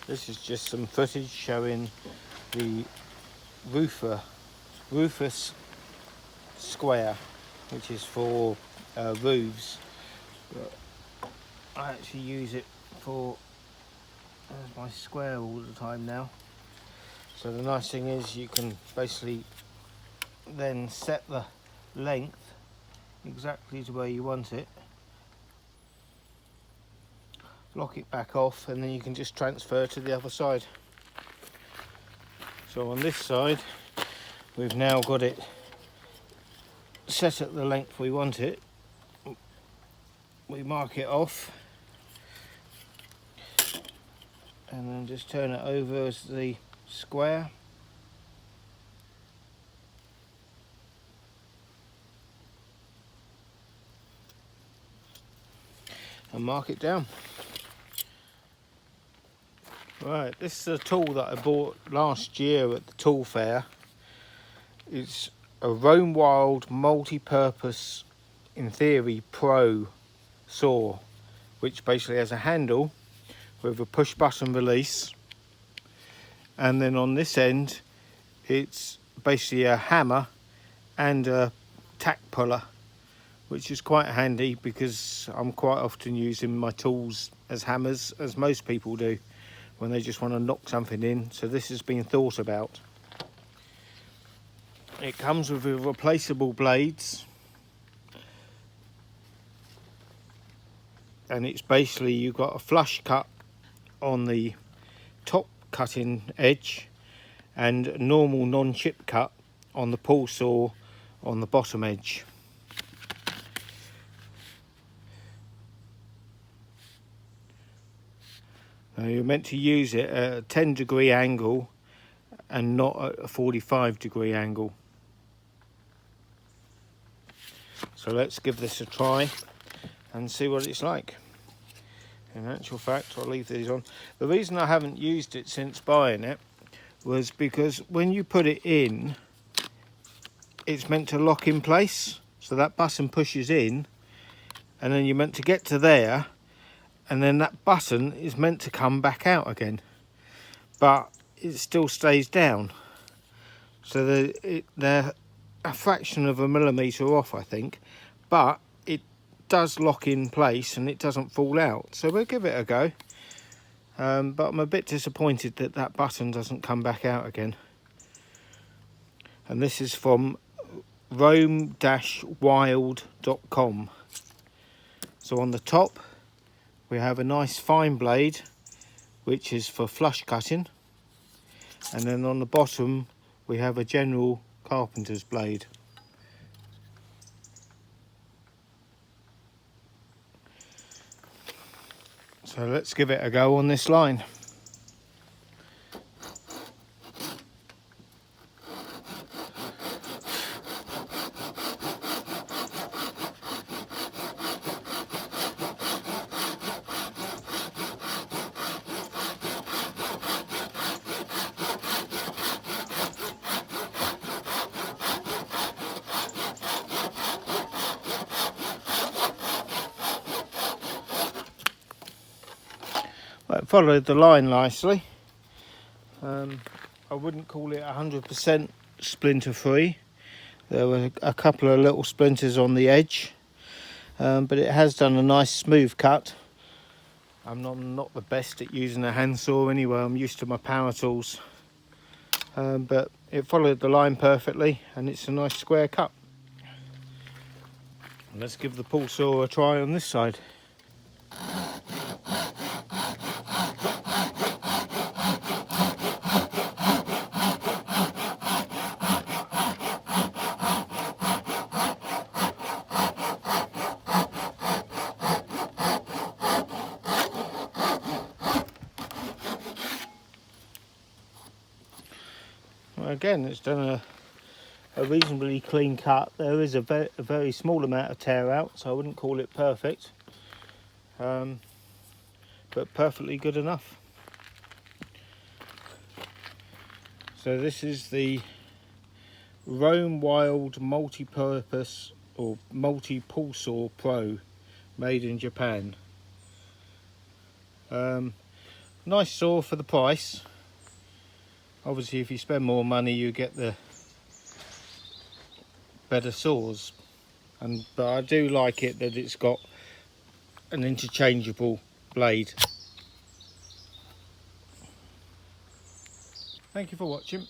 This is just some footage showing the Roofus square, which is for roofs. But I actually use it for as my square all the time now. So the nice thing is you can basically then set the length exactly to where you want it, lock it back off, and then you can just transfer to the other side. So on this side we've now got it set at the length we want it. We mark it off and then just turn it over as the square. And mark it down. Right, this is a tool that I bought last year at the tool fair. It's a Roamwild multi-purpose, in theory, pro saw, which basically has a handle with a push button release, and then on this end it's basically a hammer and a tack puller, which is quite handy because I'm quite often using my tools as hammers, as most people do when they just want to knock something in. So this has been thought about. It comes with replaceable blades, and it's basically, you've got a flush cut on the top cutting edge and a normal non-chip cut on the pull saw on the bottom edge. Now you're meant to use it at a 10-degree angle and not at a 45-degree angle. So let's give this a try and see what it's like. In actual fact, I'll leave these on. The reason I haven't used it since buying it was because when you put it in, it's meant to lock in place. So that button pushes in, and then you're meant to get to there, and then that button is meant to come back out again, but it still stays down. So they're a fraction of a millimetre off, I think, but it does lock in place and it doesn't fall out. So we'll give it a go, but I'm a bit disappointed that that button doesn't come back out again. And this is from roam-wild.com. So on the top we have a nice fine blade, which is for flush cutting, and then on the bottom we have a general carpenter's blade. So let's give it a go on this line. Well, it followed the line nicely. I wouldn't call it 100% splinter free. There were a couple of little splinters on the edge, but it has done a nice smooth cut. I'm not the best at using a handsaw anyway, I'm used to my power tools, but it followed the line perfectly and it's a nice square cut. Let's give the pull saw a try on this side. Again, it's done a reasonably clean cut. There is a very small amount of tear out, so I wouldn't call it perfect, but perfectly good enough. So this is the Roamwild multi-purpose or multi-pullsaw pro, made in Japan. Nice saw for the price. Obviously if you spend more money you get the better saws, but I do like it that it's got an interchangeable blade. Thank you for watching.